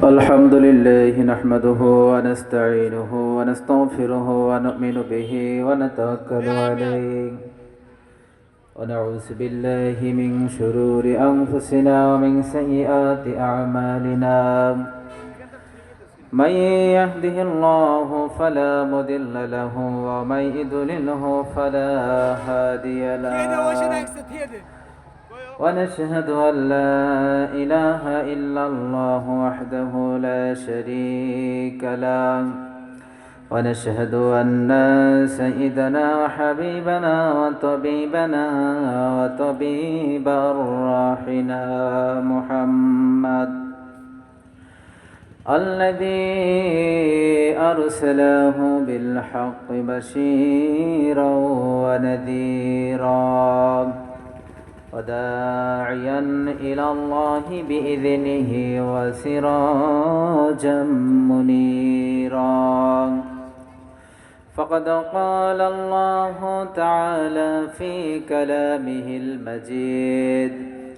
الحمد لله نحمده ونستعينه ونستغفره ونؤمن به ونتوكل عليه ونعوذ بالله من شرور أنفسنا ومن سيئات أعمالنا من يهده الله فلا مضل له ومن يضلله فلا هادي له ونشهد أن لا إله إلا الله وحده لا شريك له ونشهد أن سيدنا وحبيبنا وطبيبنا وطبيب أرواحنا محمد الذي أرسله بالحق بشيرا ونذيرا وداعيا إلى الله بإذنه وسراجا منيرا فقد قال الله تعالى في كلامه المجيد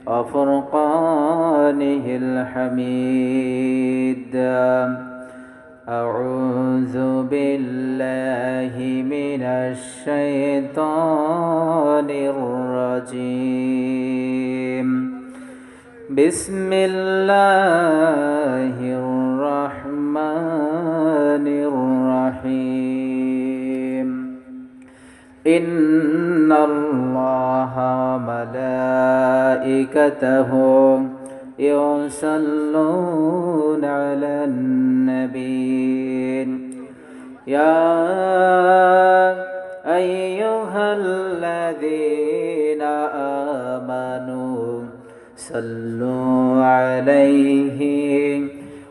وفرقانه الحميد أعوذ بالله من الشيطان الرجيم بسم الله الرحمن الرحيم إن الله وملائكته يصلون على النبي يا أيها الذين آمنوا صلوا عليه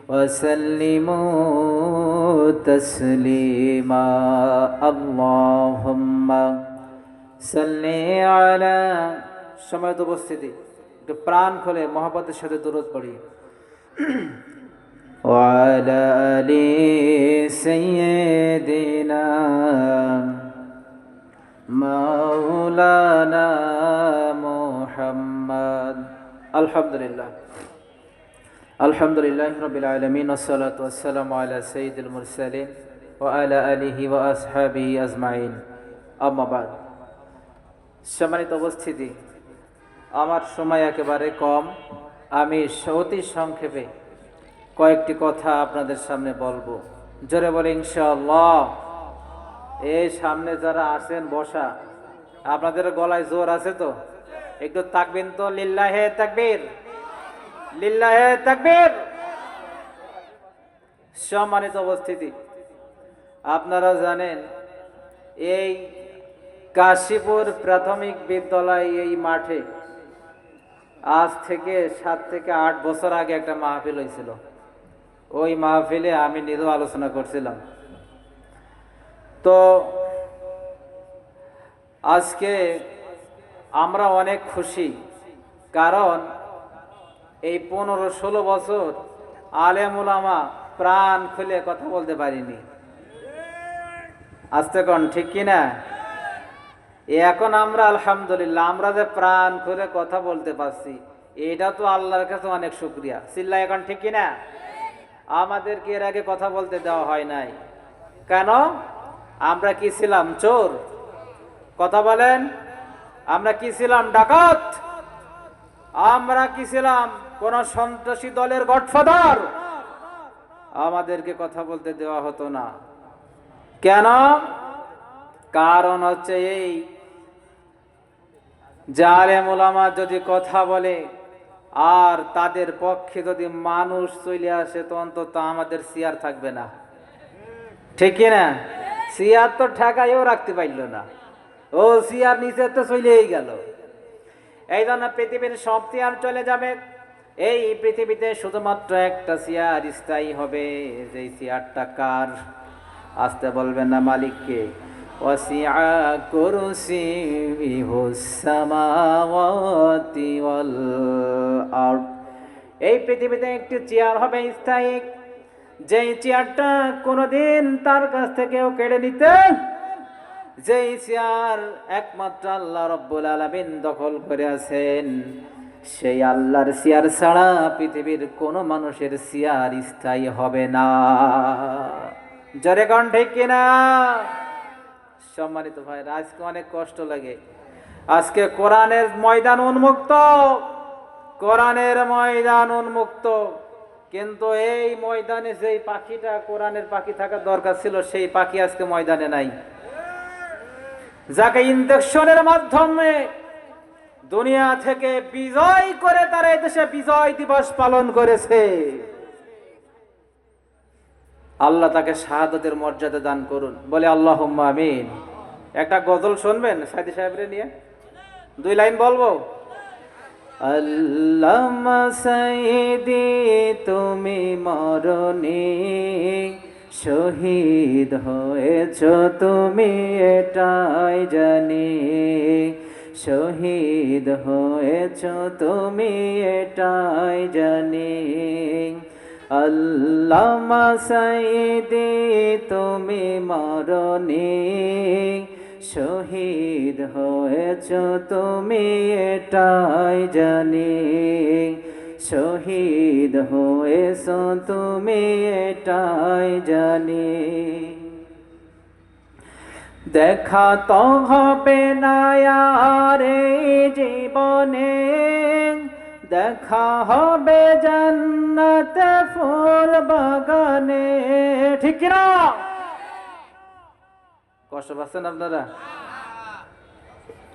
وسلموا تسليما اللهم صل على সম্মানিত উপস্থিতি একটু প্রাণ খুলে মহব্বতের সাথে দুরূদ পড়ি وعلى آل سيدنا مولانا محمد الحمد لله رب العالمين والصلاة والسلام على سيد المرسلين وعلى آله وأصحابه أجمعين أما بعد সম্মানিত উপস্থিতি আমার সময় একেবারে কম আমি অতি সংক্ষেপে কয়েকটি কথা আপনাদের সামনে বলবো জোরে বলে ইনশাআল্লাহ এই সামনে যারা আছেন বসা আপনাদের গলায় জোর আছে তো একটু তাকবীর তো লিল্লাহে তাকবীর লিল্লাহে তাকবীর সম্মানিত উপস্থিতি আপনারা জানেন এই কাশীপুর প্রাথমিক বিদ্যালয় এই মাঠে আজ থেকে 7 থেকে 8 বছর আগে একটা মাহফিল হয়েছিল ওই মাহফিলে আমি নিজেও আলোচনা করছিলাম তো আজকে আমরা অনেক খুশি কারণ এই 15-16 বছর আলেম উলামা প্রাণ খুলে কথা বলতে পারিনি আস্তে কোন ঠিক কিনা এখন আমরা আলহামদুলিল্লাহ আমরা যে প্রাণ খুলে কথা বলতে পারছি এটা তো আল্লাহর কাছে অনেক শুকরিয়া চিল্লায় এখন ঠিক কিনা আমাদেরকে এর আগে কথা বলতে দেওয়া হয় নাই কেন আমরা কি ছিলাম চোর কথা বলেন আমরা কি ছিলাম ডাকাত আমরা কি ছিলাম কোন সন্ত্রাসী দলের গডফাদার আমাদেরকে কথা বলতে দেওয়া হতো না কেন কারণ হচ্ছে এই আলেম উলামা যদি কথা বলে আর তাদের পক্ষে যদি মানুষ চলে আসে তো অন্তত আমাদের চেয়ার থাকবে না ঠিক না চেয়ার তো ঠেকাইও রাখতে পারল না ও চেয়ার নিচে তো চলেই গেল এই জন্য পৃথিবীর সব চেয়ার চলে যাবে এই পৃথিবীতে শুধুমাত্র একটা চেয়ার স্থায়ী হবে যেই চেয়ারটা কার আসতে বলবেন না মালিককে وسع كرسيه السماوات والأرض এই পৃথিবীতে একটি চেয়ার হবে স্থায়ী যেই চেয়ারটা কোনোদিন তার কাছ থেকেও কেড়ে নিতে যেই চেয়ার একমাত্র আল্লাহ রাব্বুল আলামিন দখল করে আছেন সেই আল্লাহর চেয়ার ছাড়া পৃথিবীর কোনো মানুষের চেয়ার স্থায়ী হবে না। জোরে কোন ঠিক কিনা? সম্মানিত ভাইরা, আজকে অনেক কষ্ট লাগে। আজকে কোরআনের ময়দান উন্মুক্ত, কোরআনের ময়দান উন্মুক্ত, কিন্তু এই ময়দানে যেই পাখিটা কোরআনের পাখি থাকার দরকার ছিল সেই পাখি আজকে ময়দানে নাই। যাকে ইনজেকশনের মাধ্যমে দুনিয়া থেকে বিজয় করে তারা এদেশে বিজয় দিবস পালন করেছে, আল্লাহ তাকে শাহাদাতের মর্যাদা দান করুন, বলে আল্লাহুম্মা আমিন। একটা গজল শুনবেন সাইদি সাহেবরে নিয়ে? 2 লাইন বলবো। আল্লামা সাইদি তুমি মরণি শহীদ হয়েছ তুমি এটাই জানি, শহীদ হয়েছ তুমি এটাই জানি। আল্লামা সাইদি তুমি মরণি শহীদ হয়েছ তুমি এটাই জানি, শহীদ হয়েছ তুমি এটাই জানি। দেখা তো হবে না আর এই জীবনে, দেখা হবে জান্নাতে ফুল বাগানে, ঠিক কিনা? কষ্ট পাচ্ছেন আপনারা?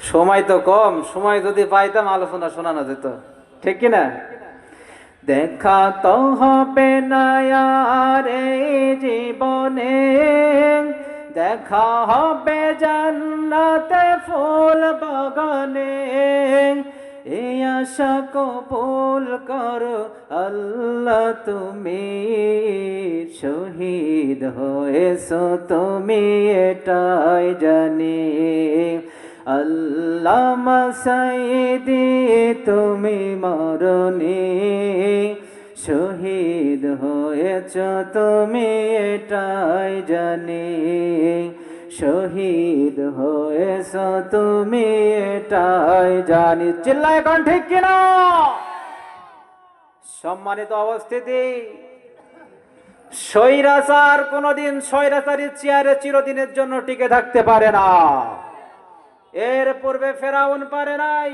সময় তো কম, সময় যদি পাইতাম আলোচনা শোনানো যেত, ঠিক কিনা? দেখা তো হবে না আর এই জীবনে, দেখা হবে জান্নাতে ফুল বাগানে, এই আশা কবুল করো আল্লাহ তুমি, শহীদ হয়েছো তুমি এটাই জানি। আল্লামা সাইদি তুমি মরণি শহীদ হয়েছ তুমি এটাই জানি, শহীদ হয়েছ তুমি এটাই জানি। চিল্লায় কোন ঠিক কিনা? সম্মানিত উপস্থিতি, স্বৈরাচার কোনদিন স্বৈরাচারী চেয়ারে চিরদিনের জন্য টিকে থাকতে পারে না। এর পূর্বে ফেরাউন পারে নাই,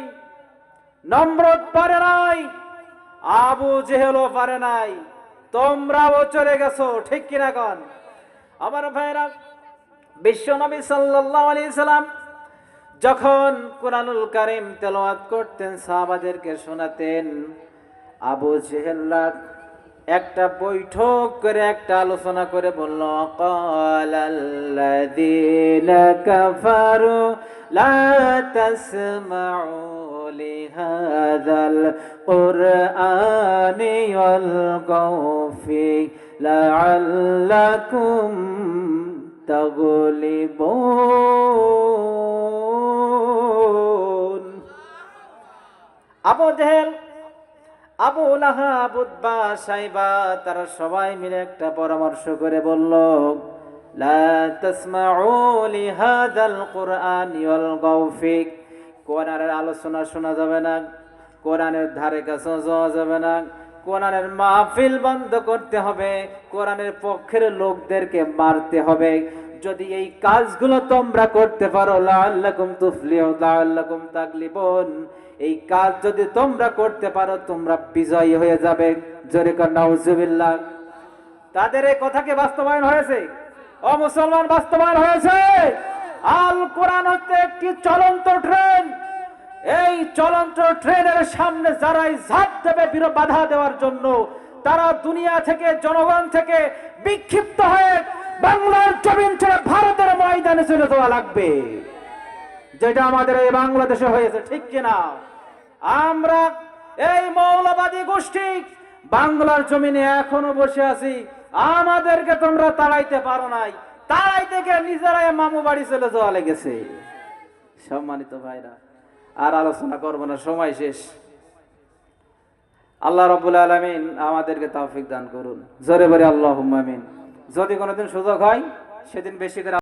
নমরুদ পারে নাই, আবু জেহেলও পারে নাই, তোমরাও চলে গেছো, ঠিক কিনা কোন? আমার ভাইরা, বিশ্বনবী সাল্লাল্লাহু আলাইহি সাল্লাম যখন কুরআনুল কারীম তেলাওয়াত করতেন, সাহাবাদেরকে শোনাতেন, আবু জেহেল একটা বৈঠক করে একটা আলোচনা করে বলল, ক্বালাল্লাযীনা কাফারু লা তাসমাউ লিহাযাল কুরআনি ওয়ালগাউ ফীহি লাআল্লাকুম তাগলিবুন। আবু জেহেল, আবু লাহাব, উতবা, সাইবা তারা সবাই মিলে একটা পরামর্শ করে বলল, লা তাসমাউ লিহাযাল কুরআনি ওয়ালগাউ ফীহি, কোরআনের আলোচনা শোনা যাবে না, কোরআনের ধারে কাছে যাওয়া যাবে না, কোরআনের মাহফিল বন্ধ করতে হবে, কোরআনের পক্ষের লোকদেরকে মারতে হবে। যদি এই কাজগুলো তোমরা করতে পারো, লাআল্লাকুম তুফলিহুন লাআল্লাকুম তাগলিবুন, এই কাজ যদি তোমরা করতে পারো তোমরা বিজয়ী হয়ে যাবে। জোরে কর নাউজুবিল্লাহ। তাদের এই কথাকে বাস্তবায়ন হয়েছে? ও মুসলমান, বাস্তবায়ন হয়েছে। আল কোরআন হচ্ছে একটি চলন্ত ট্রেন, এই চলন্ত ট্রেনের সামনে যারাই ঝাঁপ দেবে বাধা দেওয়ার জন্য, তারা দুনিয়া থেকে, জনগণ থেকে বিক্ষিপ্ত হয়ে বাংলার জমিন ছেড়ে ভারতের ময়দানে চলে যাওয়া লাগবে, যেটা আমাদের এই বাংলাদেশে হয়েছে, ঠিক কিনা? আমরা এই মৌলবাদী গোষ্ঠী বাংলার জমিনে এখনো বসে আছি, আমাদেরকে তোমরা তাড়াইতে পারো নাই, তাড়াইতে গিয়ে নিজেরাই মামু বাড়ি চলে যাওয়া লেগেছে। সম্মানিত ভাইরা, আর আলোচনা করবো না, সময় শেষ। আল্লাহ রাব্বুল আলামিন আমাদেরকে তৌফিক দান করুন। জোরে বলে আল্লাহুম্মা আমিন। যদি কোনোদিন সুযোগ হয় সেদিন বেশি করে